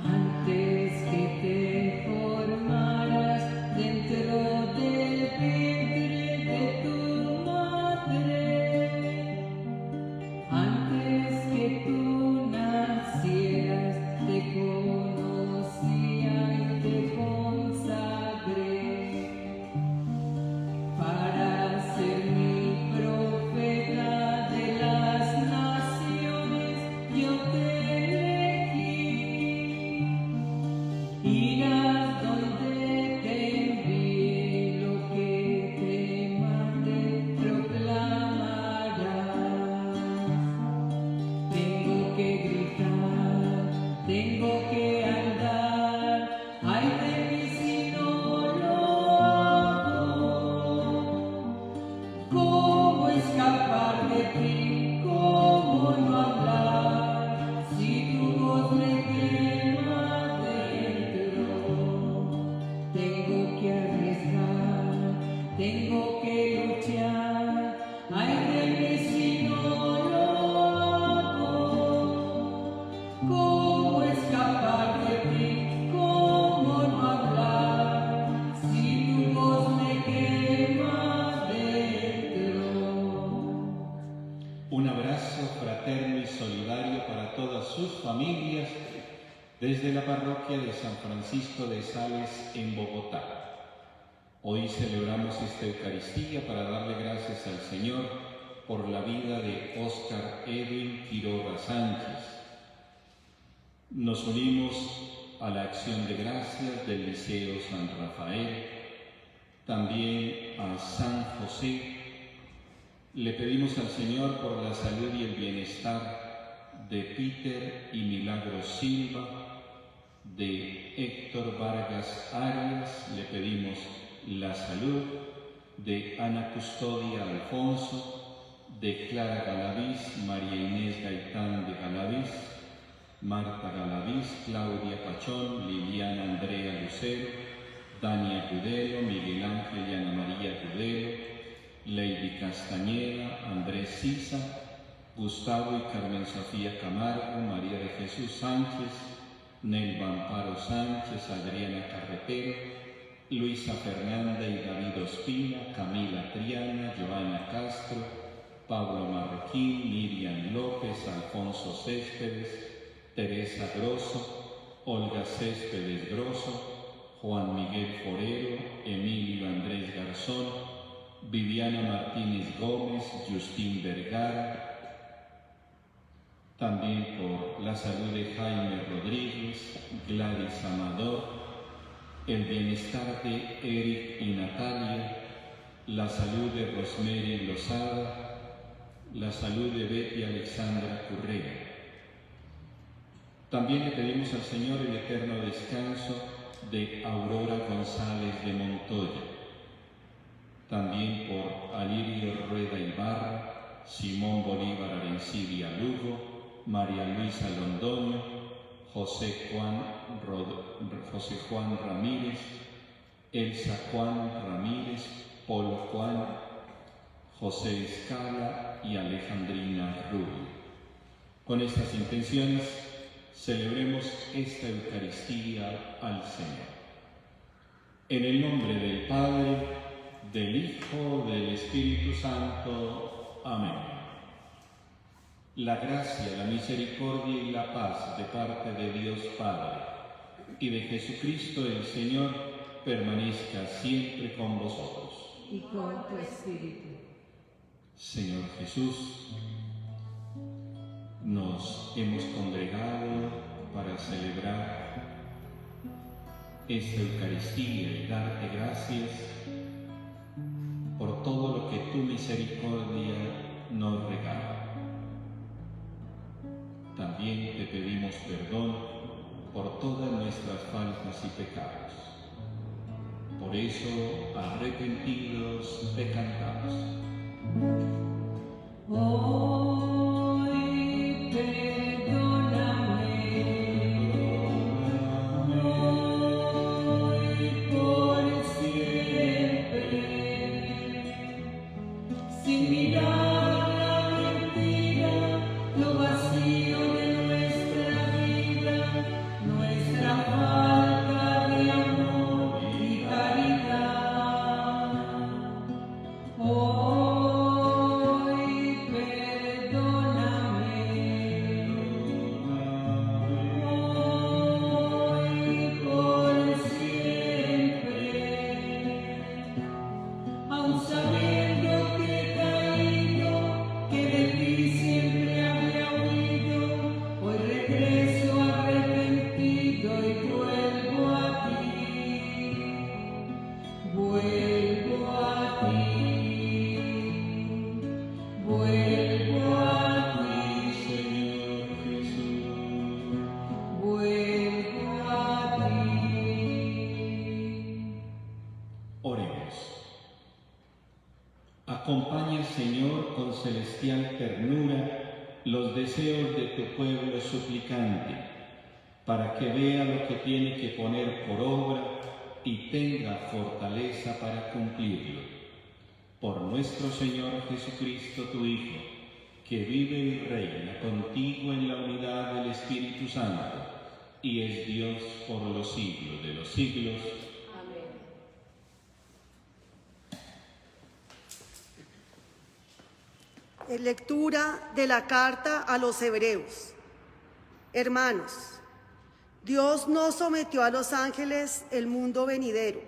Antes que te formaras dentro del vientre de tu madre, antes que tú nacieras, te conocía y te consagré para ser mi profeta de las naciones. Yo te elegí, irás donde te envíe, lo que te mande proclamarás. Tengo que gritar, tengo que andar, ay de mí si no lo hago. ¿Cómo escapar de ti? ¿Cómo no hablar? Si tu voz me quema dentro. Tengo que arriesgar, tengo que luchar, ay de mí si no lo hago. ¿Cómo escapar de ti? ¿Cómo no hablar? Si tu voz me quema dentro. Un abrazo fraterno y solidario para todas sus familias desde la parroquia de San Francisco de Sales en Bogotá. Hoy celebramos esta Eucaristía para darle gracias al Señor por la vida de Óscar Edwin Quiroga Sánchez. Nos unimos a la acción de gracias del Liceo San Rafael, también a San José. Le pedimos al Señor por la salud y el bienestar de Peter y Milagros Silva, de Héctor Vargas Arias. Le pedimos la salud de Ana Custodia Alfonso, de Clara Galaviz, María Inés Gaitán de Galaviz, Marta Galaviz, Claudia Pachón, Liliana Andrea Lucero, Dania Cudelo, Miguel Ángel y Ana María Cudelo, Lady Castañeda, Andrés Sisa, Gustavo y Carmen Sofía Camargo, María de Jesús Sánchez, Nelva Amparo Sánchez, Adriana Carretero, Luisa Fernanda y David Ospina, Camila Triana, Joana Castro, Pablo Marroquín, Miriam López, Alfonso Céspedes, Teresa Grosso, Olga Céspedes Grosso, Juan Miguel Forero, Emilio Andrés Garzón, Viviana Martínez Gómez, Justín Vergara. También por la salud de Jaime Rodríguez, Gladys Amador, el bienestar de Eric y Natalia, la salud de Rosemary Lozada, la salud de Betty Alexandra Currea. También le pedimos al Señor el eterno descanso de Aurora González de Montoya. También por Alirio Rueda Ibarra, Simón Bolívar Arencibia Lugo, María Luisa Londoño, José Juan Ramírez, Elsa Juan Ramírez, Polo Juan, José Escala y Alejandrina Rubio. Con estas intenciones celebremos esta Eucaristía al Señor. En el nombre del Padre, del Hijo, del Espíritu Santo. Amén. La gracia, la misericordia y la paz de parte de Dios Padre y de Jesucristo el Señor permanezca siempre con vosotros. Y con tu espíritu. Señor Jesús, nos hemos congregado para celebrar esta Eucaristía y darte gracias por todo lo que tu misericordia nos regala. También te pedimos perdón por todas nuestras faltas y pecados. Por eso, arrepentidos, te cantamos. Hoy perdóname, hoy por siempre, sin mirar la mentira, lo vacío Acompaña, Señor, con celestial ternura los deseos de tu pueblo suplicante, para que vea lo que tiene que poner por obra y tenga fortaleza para cumplirlo. Por nuestro Señor Jesucristo, tu Hijo, que vive y reina contigo en la unidad del Espíritu Santo, y es Dios por los siglos de los siglos. Lectura de la carta a los Hebreos. Hermanos, Dios no sometió a los ángeles el mundo venidero,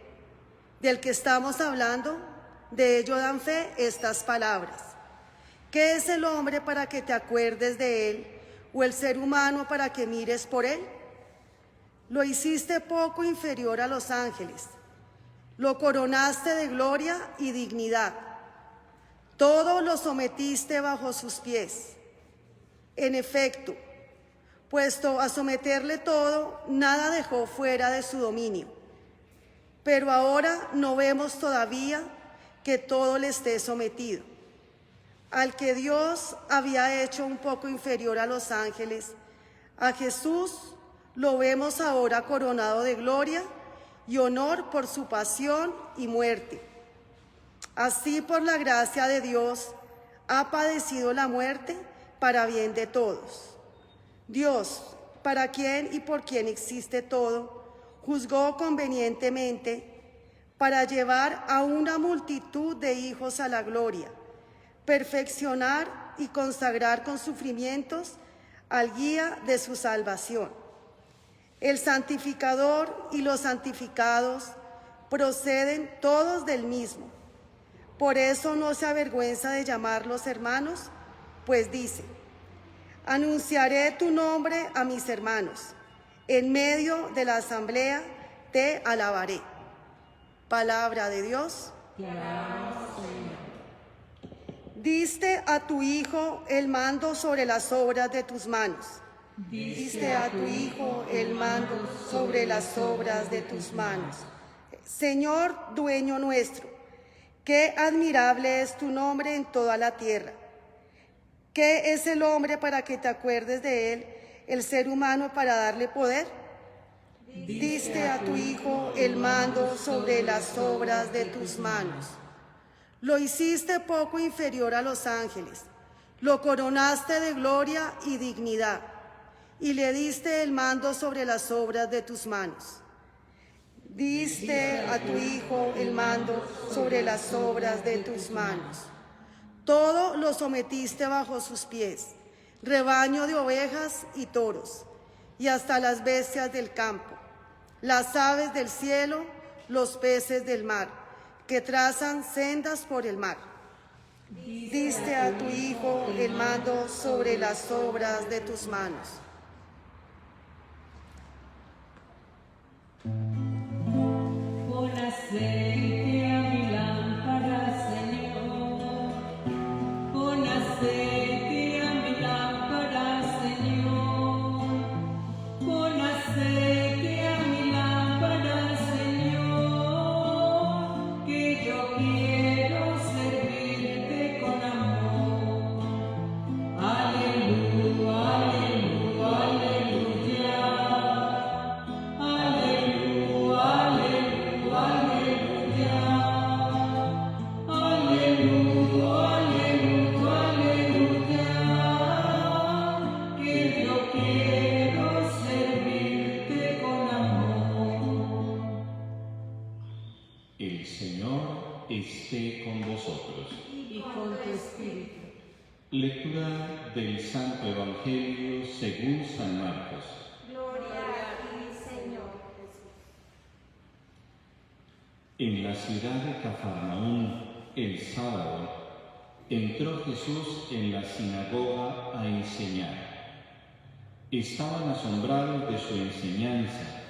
del que estamos hablando. De ello dan fe estas palabras. ¿Qué es el hombre para que te acuerdes de él, o el ser humano para que mires por él? Lo hiciste poco inferior a los ángeles, lo coronaste de gloria y dignidad. Todo lo sometiste bajo sus pies. En efecto, puesto a someterle todo, nada dejó fuera de su dominio. Pero ahora no vemos todavía que todo le esté sometido. Al que Dios había hecho un poco inferior a los ángeles, a Jesús lo vemos ahora coronado de gloria y honor por su pasión y muerte. Así, por la gracia de Dios, ha padecido la muerte para bien de todos. Dios, para quien y por quien existe todo, juzgó convenientemente para llevar a una multitud de hijos a la gloria, perfeccionar y consagrar con sufrimientos al guía de su salvación. El santificador y los santificados proceden todos del mismo. Por eso no se avergüenza de llamarlos hermanos, pues dice: anunciaré tu nombre a mis hermanos, en medio de la asamblea te alabaré. Palabra de Dios. Te alabamos, Señor. Diste a tu Hijo el mando sobre las obras de tus manos. Diste a tu Hijo el mando sobre las obras de tus manos. Señor, dueño nuestro, qué admirable es tu nombre en toda la tierra. ¿Qué es el hombre para que te acuerdes de él, el ser humano para darle poder? Diste a tu Hijo el mando sobre las obras de tus manos. Lo hiciste poco inferior a los ángeles, lo coronaste de gloria y dignidad, y le diste el mando sobre las obras de tus manos. Diste a tu Hijo el mando sobre las obras de tus manos. Todo lo sometiste bajo sus pies, rebaño de ovejas y toros, y hasta las bestias del campo, las aves del cielo, los peces del mar, que trazan sendas por el mar. Diste a tu Hijo el mando sobre las obras de tus manos. Pon aceite a mi lámpara, Señor. Pon aceite a mi lámpara, Señor. Pon aceite a mi lámpara, Señor. Que yo quiero servirte con amor. Aleluya, aleluya, aleluya. El Señor esté con vosotros. Y con tu espíritu. Lectura del Santo Evangelio según San Marcos. En la ciudad de Cafarnaúm, el sábado, entró Jesús en la sinagoga a enseñar. Estaban asombrados de su enseñanza,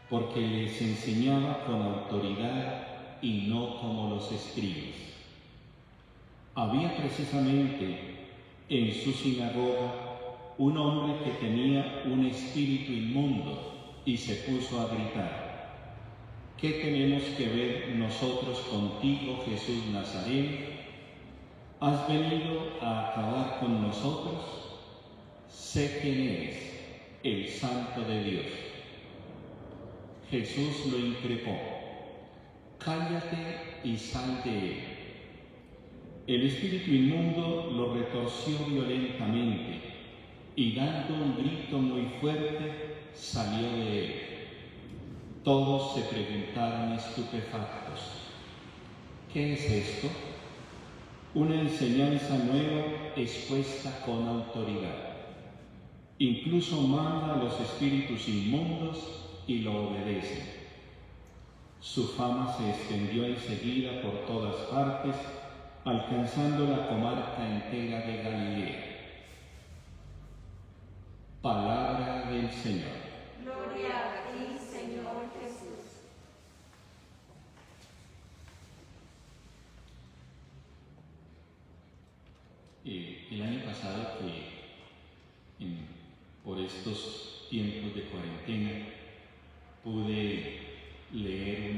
porque les enseñaba con autoridad y no como los escribas. Había precisamente en su sinagoga un hombre que tenía un espíritu inmundo y se puso a gritar: ¿qué tenemos que ver nosotros contigo, Jesús Nazareno? has venido a acabar con nosotros, sé quién eres, el Santo de Dios. Jesús lo increpó, cállate y sal de él. El espíritu inmundo lo retorció violentamente y dando un grito muy fuerte salió de él. Todos se preguntaron estupefactos, ¿qué es esto? Una enseñanza nueva expuesta con autoridad. Incluso manda a los espíritus inmundos y lo obedecen. Su fama se extendió enseguida por todas partes, alcanzando la comarca entera de Galilea. Palabra del Señor. Gloria a ti, Señor Jesús. El año pasado por estos tiempos de cuarentena pude leer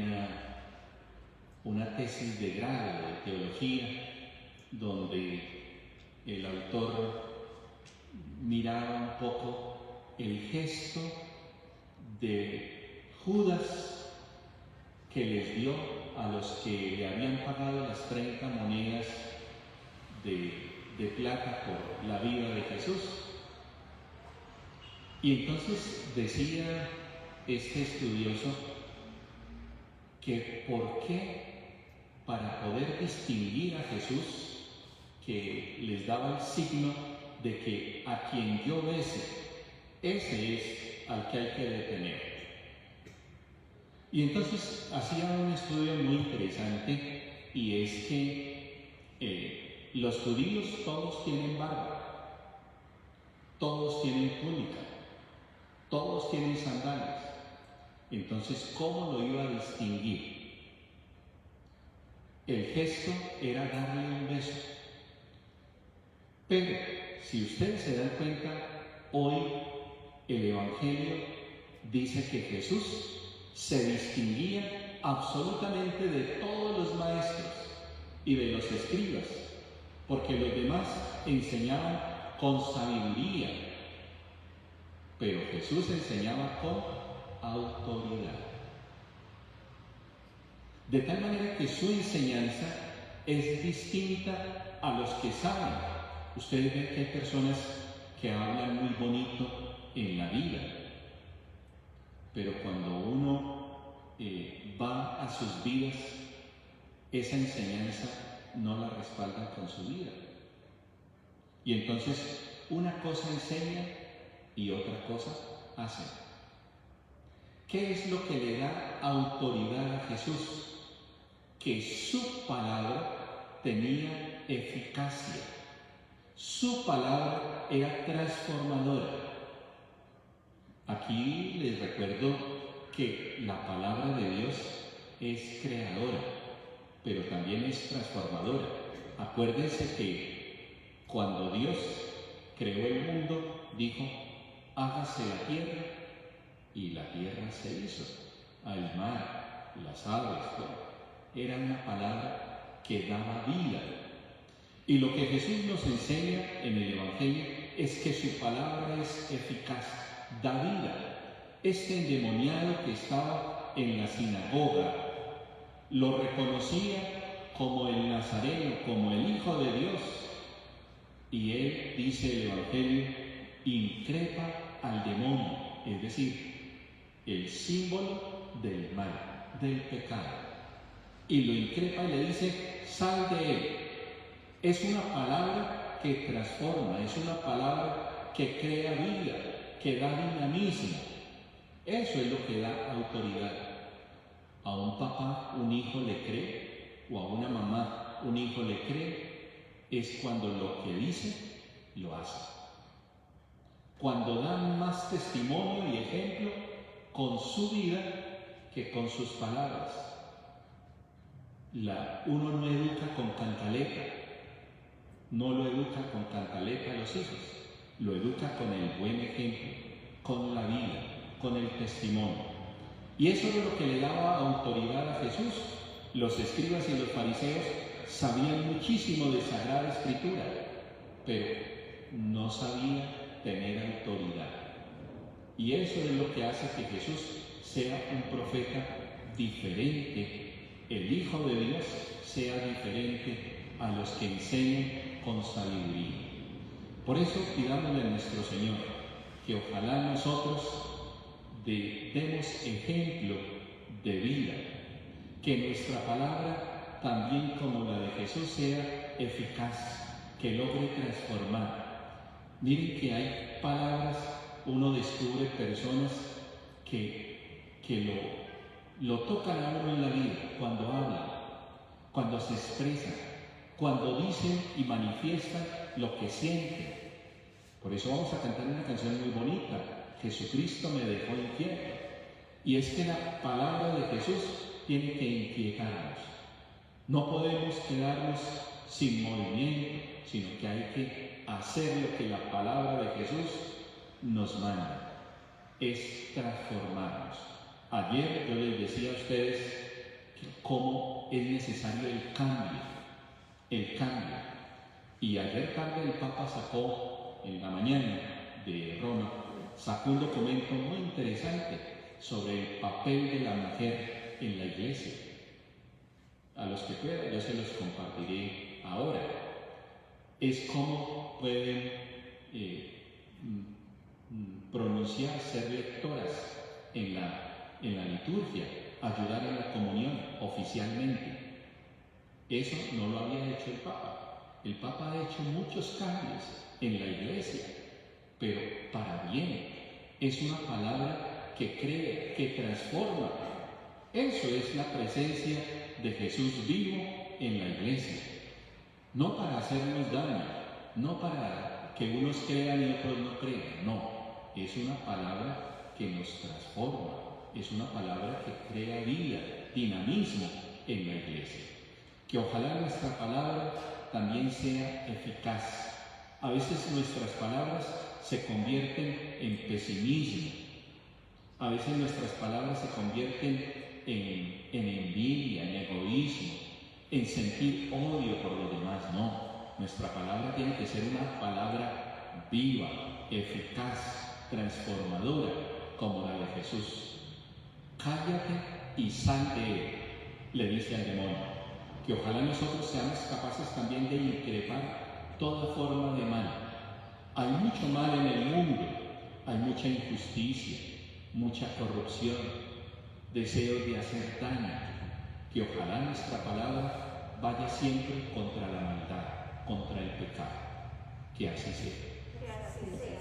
una tesis de grado de teología donde el autor miraba un poco el gesto de Judas que les dio a los que le habían pagado las 30 monedas de plata por la vida de Jesús. Y entonces decía este estudioso que por qué, para poder distinguir a Jesús, que les daba el signo de que a quien yo bese, ese es al que hay que detener. Y entonces hacía un estudio muy interesante, y es que los judíos todos tienen barba, todos tienen túnica, todos tienen sandalias. Entonces, ¿cómo lo iba a distinguir? El gesto era darle un beso. Pero, si ustedes se dan cuenta, hoy el Evangelio dice que Jesús se distinguía absolutamente de todos los maestros y de los escribas, porque los demás enseñaban con sabiduría, pero Jesús enseñaba con autoridad. De tal manera que su enseñanza es distinta a los que saben. Ustedes ven que hay personas que hablan muy bonito en la vida, pero cuando uno va a sus vidas, esa enseñanza no la respaldan con su vida. Y entonces una cosa enseña y otra cosa hace. ¿Qué es lo que le da autoridad a Jesús? Que su palabra tenía eficacia. Su palabra era transformadora. Aquí les recuerdo que la palabra de Dios es creadora, pero también es transformadora. Acuérdense que cuando Dios creó el mundo, dijo, hágase la tierra, y la tierra se hizo. Al mar, las aves, todo. Era una palabra que daba vida. Y lo que Jesús nos enseña en el Evangelio es que su palabra es eficaz, da vida. Este endemoniado que estaba en la sinagoga lo reconocía como el Nazareno, como el Hijo de Dios. Y él, dice el Evangelio, increpa al demonio, es decir, el símbolo del mal, del pecado. Y lo increpa y le dice, sal de él. Es una palabra que transforma, es una palabra que crea vida, que da dinamismo. Eso es lo que da autoridad. A un papá un hijo le cree, o a una mamá un hijo le cree, es cuando lo que dice, lo hace. Cuando dan más testimonio y ejemplo con su vida que con sus palabras. Uno no educa con cantaleta, no lo educa con cantaleta a los hijos, lo educa con el buen ejemplo, con la vida, con el testimonio. Y eso es lo que le daba autoridad a Jesús. Los escribas y los fariseos sabían muchísimo de Sagrada Escritura, pero no sabían tener autoridad. Y eso es lo que hace que Jesús sea un profeta diferente, el Hijo de Dios sea diferente a los que enseñan con sabiduría. Por eso pidámosle a nuestro Señor que ojalá nosotros demos ejemplo de vida, que nuestra palabra, también como la de Jesús, sea eficaz, que logre transformar. Miren que hay palabras, uno descubre personas que lo tocan a uno en la vida, cuando hablan, cuando se expresan, cuando dicen y manifiestan lo que sienten. Por eso vamos a cantar una canción muy bonita, Jesucristo me dejó inquieto. Y es que la palabra de Jesús tiene que inquietarnos. No podemos quedarnos sin movimiento, sino que hay que hacer lo que la palabra de Jesús nos manda, es transformarnos. Ayer yo les decía a ustedes cómo es necesario el cambio. Y ayer tarde el Papa sacó, en la mañana de Roma, sacó un documento muy interesante sobre el papel de la mujer en la Iglesia. A los que puedan, yo se los compartiré ahora. Es cómo pueden pronunciar, ser lectoras en la liturgia, ayudar en la comunión oficialmente. Eso no lo había hecho el Papa. El Papa ha hecho muchos cambios en la Iglesia, pero para bien. Es una palabra que crea, que transforma. Eso es la presencia de Jesús vivo en la Iglesia. No para hacernos daño, no para que unos crean y otros no crean, no. Es una palabra que nos transforma, es una palabra que crea vida, dinamismo en la Iglesia. Que ojalá nuestra palabra también sea eficaz. A veces nuestras palabras se convierten en pesimismo, a veces nuestras palabras se convierten en envidia, en egoísmo, en sentir odio por los demás. No, nuestra palabra tiene que ser una palabra viva, eficaz, transformadora, como la de Jesús. Cállate y sal de él, le dice al demonio. Que ojalá nosotros seamos capaces también de increpar toda forma de mal. Hay mucho mal en el mundo, hay mucha injusticia, mucha corrupción, deseos de hacer daño. Que ojalá nuestra palabra vaya siempre contra la maldad, contra el pecado. Que así sea. Que así sea.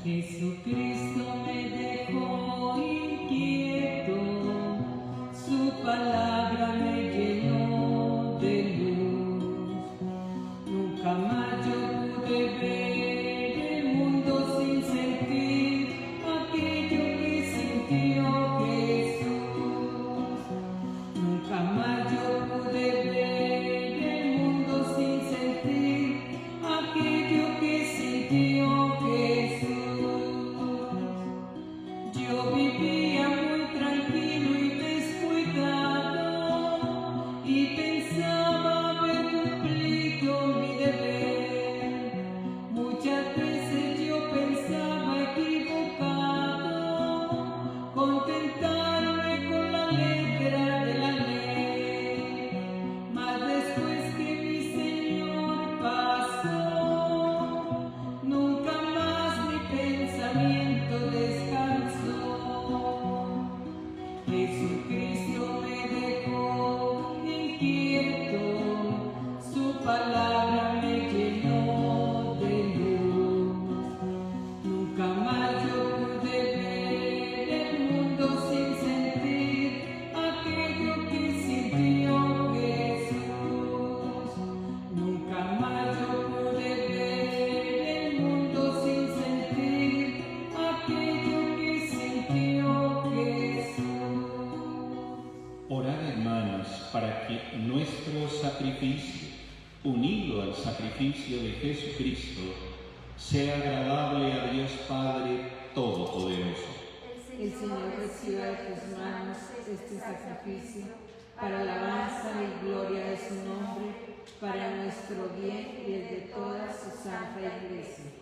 Jesucristo me dejó inquieto, su palabra me llenó de luz. Nunca más yo pude ver el mundo sin sentir aquello que sintió Jesús. Nunca más yo pude ver el mundo sin sentir aquello que sintió Jesús. Yo vivía muy tranquilo y descuidado y pensaba haber cumplido mi deber. Muchas veces yo pensaba equivocado, contentarme con la letra de la ley. Mas después que mi Señor pasó, nunca más mi pensamiento descansó. Jesucristo me dejó inquieto, su palabra me llenó de luz. Nunca más yo pude ver el mundo sin sentir aquello que sintió Jesús. Nunca más yo pude ver el mundo sin sentir aquello que sintió Jesús. Orad, hermanos, para que nuestro sacrificio, unido al sacrificio de Jesucristo, sea agradable a Dios Padre Todopoderoso. el Señor reciba de tus manos este sacrificio para alabanza y gloria de su nombre, para nuestro bien y el de toda su santa Iglesia.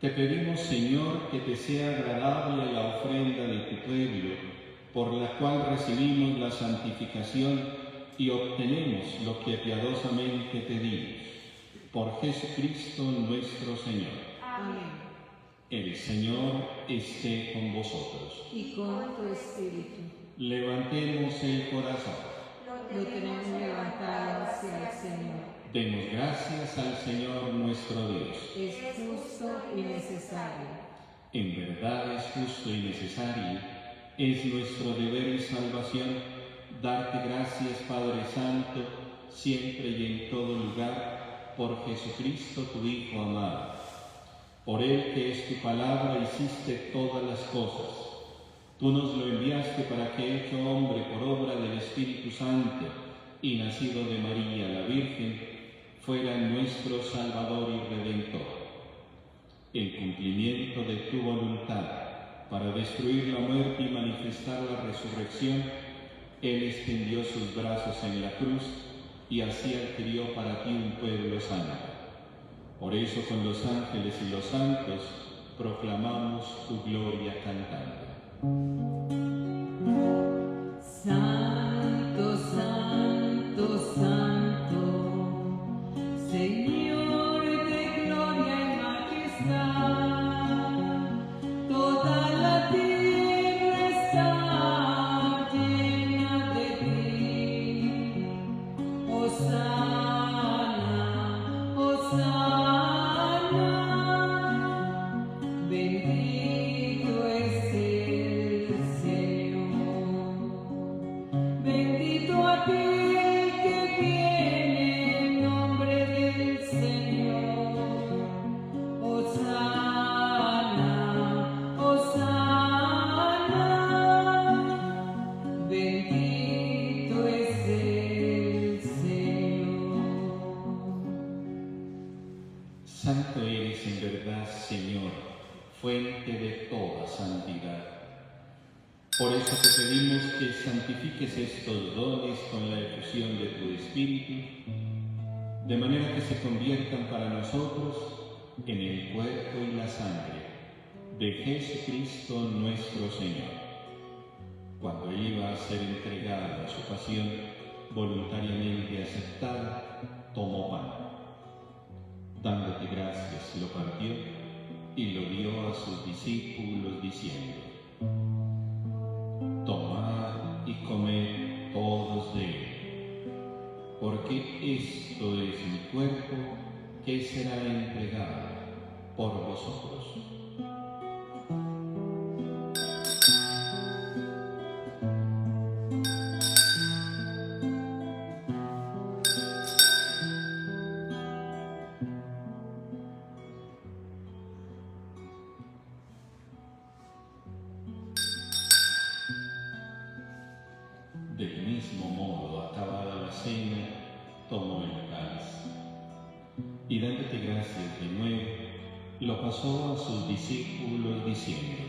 Te pedimos, Señor, que te sea agradable la ofrenda de tu pueblo, por la cual recibimos la santificación y obtenemos lo que piadosamente pedimos. Por Jesucristo nuestro Señor. Amén. El Señor esté con vosotros. Y con tu espíritu. Levantemos el corazón. Lo tenemos levantado hacia el Señor. Demos gracias al Señor nuestro Dios. Es justo y necesario. En verdad es justo y necesario, es nuestro deber y salvación, darte gracias, Padre Santo, siempre y en todo lugar, por Jesucristo tu Hijo amado. Por Él, que es tu palabra, hiciste todas las cosas. Tú nos lo enviaste para que, hecho hombre por obra del Espíritu Santo y nacido de María la Virgen, fuera nuestro Salvador y Redentor. En cumplimiento de tu voluntad, para destruir la muerte y manifestar la resurrección, Él extendió sus brazos en la cruz y así adquirió para ti un pueblo santo. Por eso con los ángeles y los santos proclamamos tu gloria cantando. Santo, santo, santo, Señor de gloria y majestad, toda la tierra está llena de ti. Hosana, Hosana, bendito es el Señor. Bendito aquel que viene en nombre del Señor. Hosana, Hosana, bendito es el Señor. Santo eres en verdad, Señor, fuente de toda santidad. Por eso te pedimos que santifiques estos dones con la efusión de tu Espíritu, de manera que se conviertan para nosotros en el cuerpo y la sangre de Jesucristo nuestro Señor. Cuando Él iba a ser entregado a su pasión, voluntariamente aceptada, tomó pan. Dándote gracias, lo partió y lo dio a sus discípulos diciendo: tomad y comed todos de él, porque esto es mi cuerpo que será entregado por vosotros. Del mismo modo, acabada la cena, tomó el cáliz y dándote gracias de nuevo, lo pasó a sus discípulos diciendo: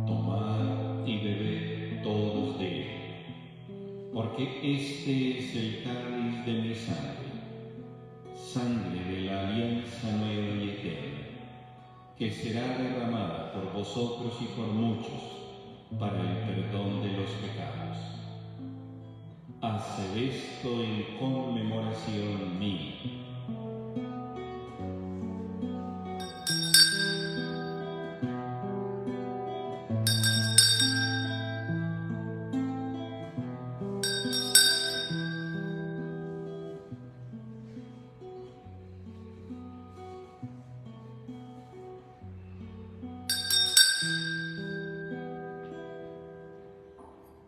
tomad y bebed todos de él, porque este es el cáliz de mi sangre, sangre de la alianza nueva y eterna, que será derramada por vosotros y por muchos para el perdón de los pecados. Haced esto en conmemoración mía.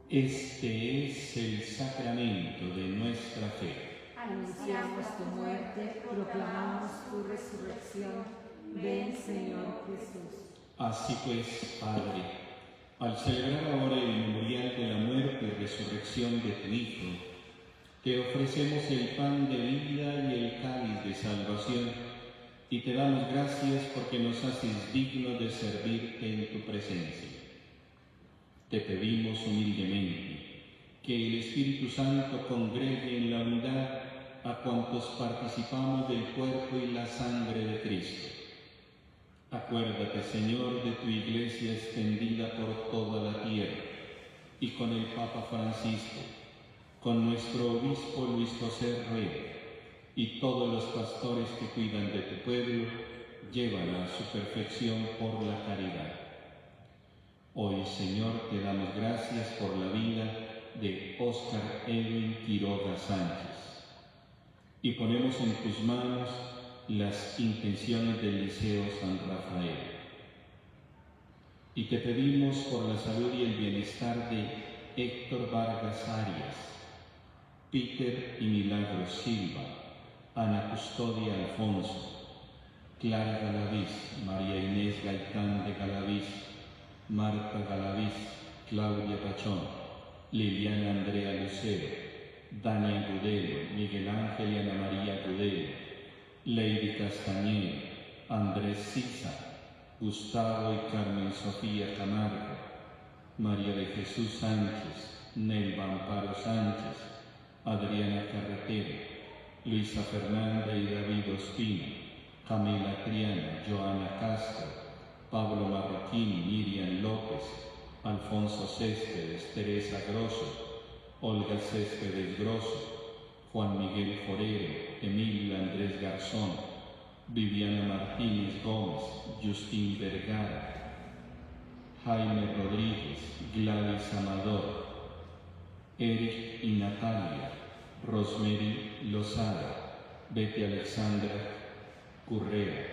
Este es el sacramento de nuestra fe. Anunciamos tu muerte, proclamamos tu resurrección. Ven, Señor Jesús. Así pues, Padre, al celebrar ahora el memorial de la muerte y resurrección de tu Hijo, te ofrecemos el pan de vida y el cáliz de salvación, y te damos gracias porque nos haces dignos de servirte en tu presencia. Te pedimos humildemente que el Espíritu Santo congregue en la unidad a cuantos participamos del cuerpo y la sangre de Cristo. Acuérdate, Señor, de tu Iglesia extendida por toda la tierra, y con el Papa Francisco, con nuestro obispo Luis José Rueda, y todos los pastores que cuidan de tu pueblo, llévala a su perfección por la caridad. Hoy, Señor, te damos gracias por la vida de Óscar Edwin Quiroga Sánchez, y ponemos en tus manos las intenciones del Liceo San Rafael. Y te pedimos por la salud y el bienestar de Héctor Vargas Arias, Peter y Milagros Silva, Ana Custodia Alfonso, Clara Galaviz, María Inés Gaitán de Galaviz, Marta Galaviz, Claudia Pachón, Liliana Andrea Lucero, Daniel Gudelo, Miguel Ángel y Ana María Gudelo, Lady Castañeda, Andrés Sisa, Gustavo y Carmen Sofía Camargo, María de Jesús Sánchez, Nelva Amparo Sánchez, Adriana Carretero, Luisa Fernanda y David Ospina, Camila Triana, Joana Castro, Pablo Marroquín, Miriam López, Alfonso Céspedes, Teresa Grosso, Olga Céspedes Grosso, Juan Miguel Forero, Emilio Andrés Garzón, Viviana Martínez Gómez, Justín Vergara, Jaime Rodríguez, Gladys Amador, Eric y Natalia, Rosemary Lozada, Betty Alexandra Currea.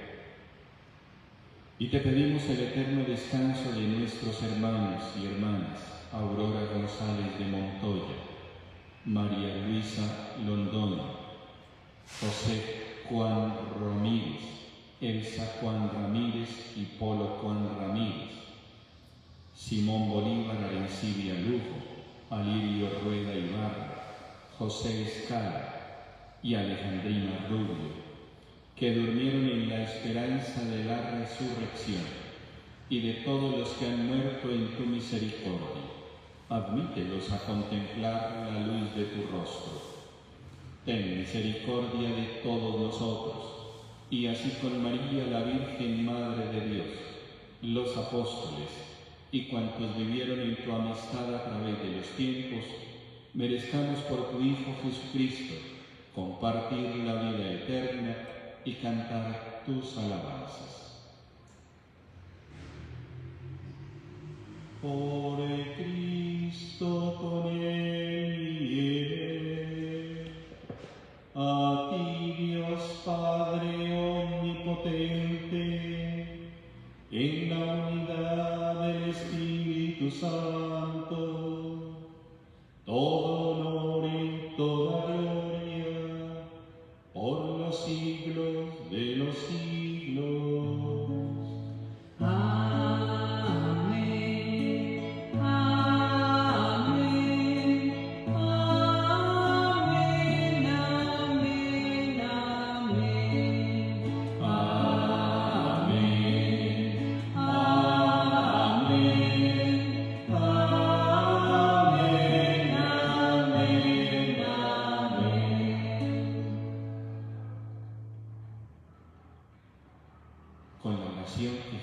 Y te pedimos el eterno descanso de nuestros hermanos y hermanas, Aurora González de Montoya, María Luisa Londoño, José Juan Ramírez, Elsa Juan Ramírez y Polo Juan Ramírez, Simón Bolívar Arencibia Lugo, Alirio Rueda Ibarra, José Escala y Alejandrina Rubio, que durmieron en la esperanza de la resurrección, y de todos los que han muerto en tu misericordia. Admítelos a contemplar la luz de tu rostro. Ten misericordia de todos nosotros, y así con María, la Virgen Madre de Dios, los apóstoles y cuantos vivieron en tu amistad a través de los tiempos, merezcamos por tu Hijo Jesucristo compartir la vida eterna y cantar tus alabanzas. Por el Cristo, con Él y en Él, a ti Dios Padre omnipotente, en la unidad del Espíritu Santo, todo honor y toda gloria, por los siglos de los siglos.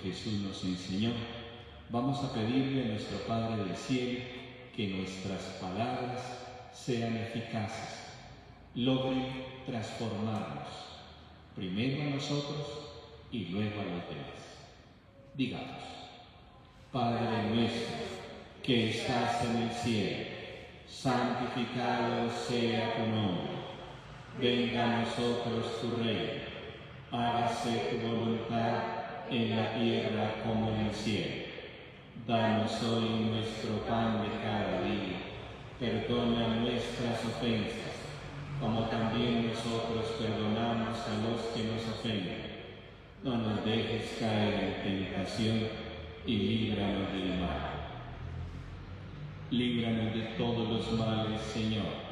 Jesús nos enseñó, vamos a pedirle a nuestro Padre del Cielo que nuestras palabras sean eficaces, logren transformarnos, primero a nosotros y luego a los demás. Digamos: Padre nuestro, que estás en el cielo, santificado sea tu nombre. Venga a nosotros tu reino, hágase tu voluntad en la tierra como en el cielo. Danos hoy nuestro pan de cada día. Perdona nuestras ofensas, como también nosotros perdonamos a los que nos ofenden. No nos dejes caer en tentación y líbranos del mal. Líbranos de todos los males, Señor,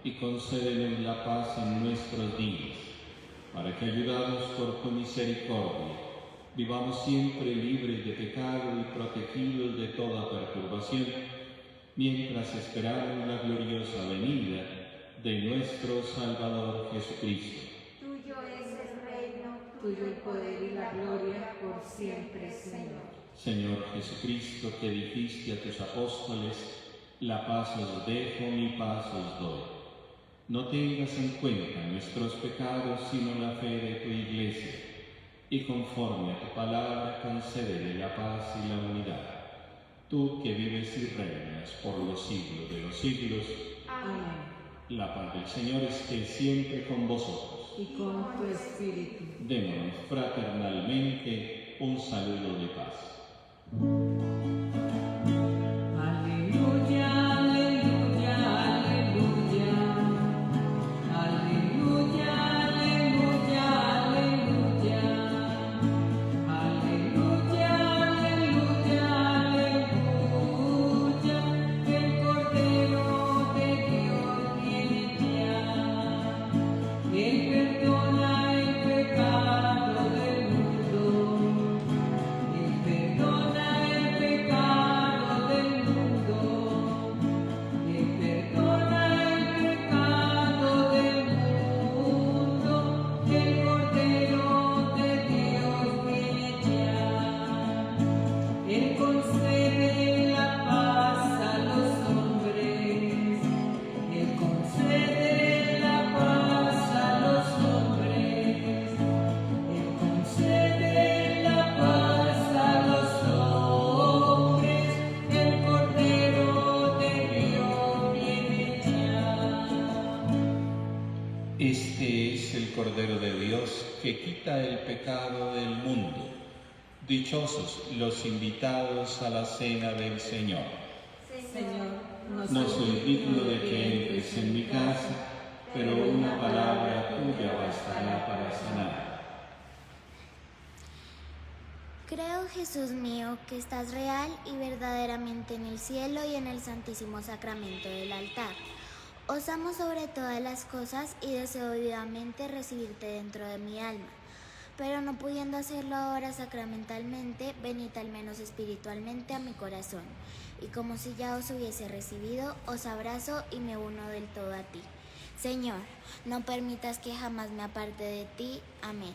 y concédenos la paz en nuestros días, para que, ayudados por tu misericordia, vivamos siempre libres de pecado y protegidos de toda perturbación, mientras esperamos la gloriosa venida de nuestro Salvador Jesucristo. Tuyo es el reino, Tuyo el poder y la gloria por siempre, Señor. Señor Jesucristo, que dijiste a tus apóstoles, la paz os dejo, mi paz os doy. No tengas en cuenta nuestros pecados, sino la fe de tu Iglesia, y conforme a tu palabra concédele la paz y la unidad. Tú que vives y reinas por los siglos de los siglos. Amén. La paz del Señor esté siempre con vosotros. Y con tu espíritu. Démonos fraternalmente un saludo de paz. Aleluya, aleluya, aleluya. Aleluya, aleluya, aleluya. Aleluya, aleluya, aleluya. El Cordero de Dios viene ya. Él perdona el pecado del mundo. Él perdona el pecado del mundo. Él perdona el pecado del mundo. El Cordero de Dios viene ya. Él concede la paz a los hombres. Él concede la paz a los hombres. Él concede la paz a los hombres. El Cordero de Dios viene ya. Este es el Cordero de Dios que quita el pecado del mundo. Dichosos los invitados a la cena del Señor. Señor, No soy digno de que entres en mi casa, pero una palabra tuya bastará para sanar. Creo, Jesús mío, que estás real y verdaderamente en el cielo y en el santísimo sacramento del altar. Os amo sobre todas las cosas y deseo vivamente recibirte dentro de mi alma. Pero no pudiendo hacerlo ahora sacramentalmente, venid al menos espiritualmente a mi corazón. Y como si ya os hubiese recibido, os abrazo y me uno del todo a ti. Señor, no permitas que jamás me aparte de ti. Amén.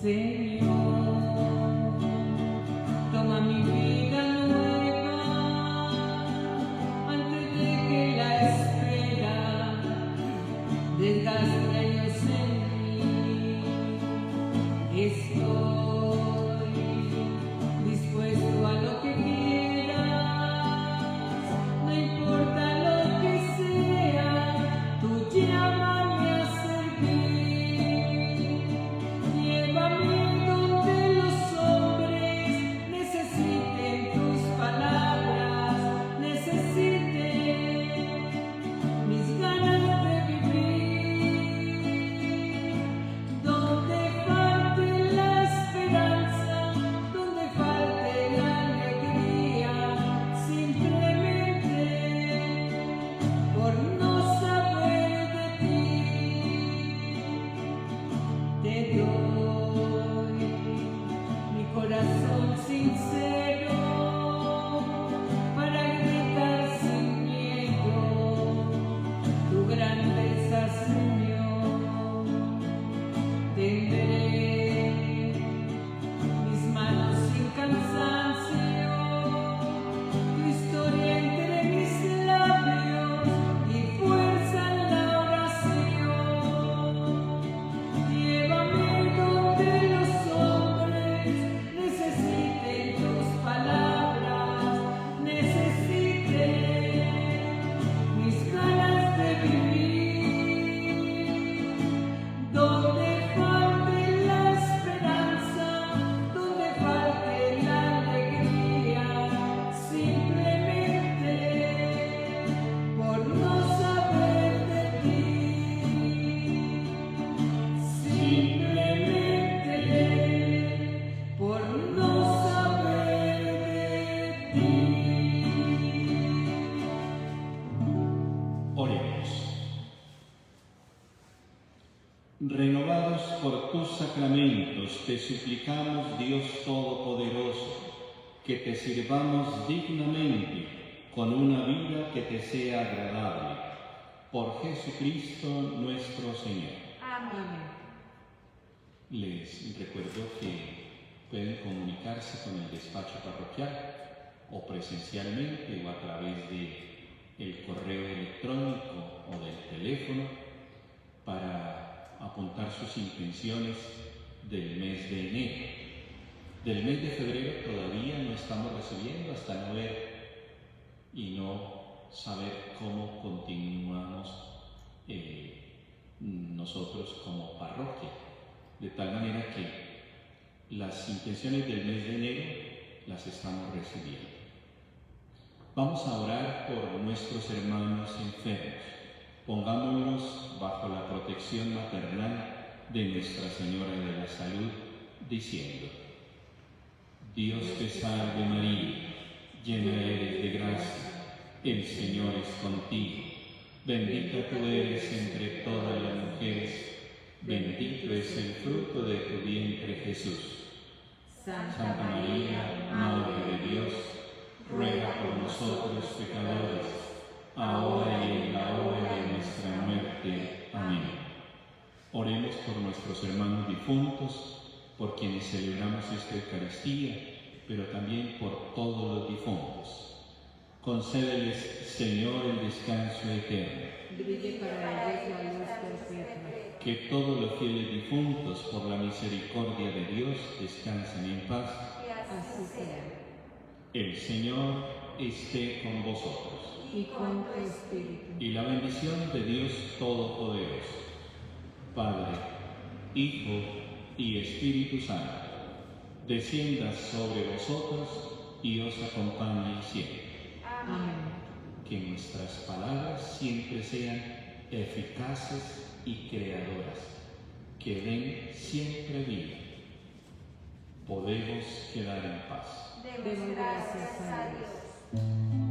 Señor, toma mi vida nueva antes de que la espera desgaste años en mí. Estoy dispuesto a lo que quieras, no importa lo que sea, tú llámame a servir. Llévame donde los hombres necesiten tus palabras, necesiten mis ganas de vivir. Renovados por tus sacramentos, te suplicamos, Dios Todopoderoso, que te sirvamos dignamente con una vida que te sea agradable. Por Jesucristo nuestro Señor. Amén. Les recuerdo que pueden comunicarse con el despacho parroquial o presencialmente o a través del correo electrónico o del teléfono para apuntar sus intenciones del mes de enero. Del mes de febrero todavía no estamos recibiendo hasta no ver y no saber cómo continuamos nosotros como parroquia. De tal manera que las intenciones del mes de enero las estamos recibiendo. Vamos a orar por nuestros hermanos enfermos. Pongámonos bajo la protección maternal de Nuestra Señora de la Salud, diciendo: Dios te salve María, llena eres de gracia, el Señor es contigo. Bendita tú eres entre todas las mujeres, bendito es el fruto de tu vientre Jesús. Santa María, Madre de Dios, ruega por nosotros pecadores, ahora y en la hora de nuestra muerte. Amén. Oremos por nuestros hermanos difuntos, por quienes celebramos esta Eucaristía, pero también por todos los difuntos. Concédeles, Señor, el descanso eterno. Brille para ellos la luz perpetua. Que todos los fieles difuntos, por la misericordia de Dios, descansen en paz. Así sea. El Señor esté con vosotros. Y con tu espíritu. Y la bendición de Dios Todopoderoso, Padre, Hijo y Espíritu Santo, descienda sobre vosotros y os acompañe siempre. Amén. Que nuestras palabras siempre sean eficaces y creadoras, que den siempre vida. Podemos quedar en paz. Demos gracias a Dios.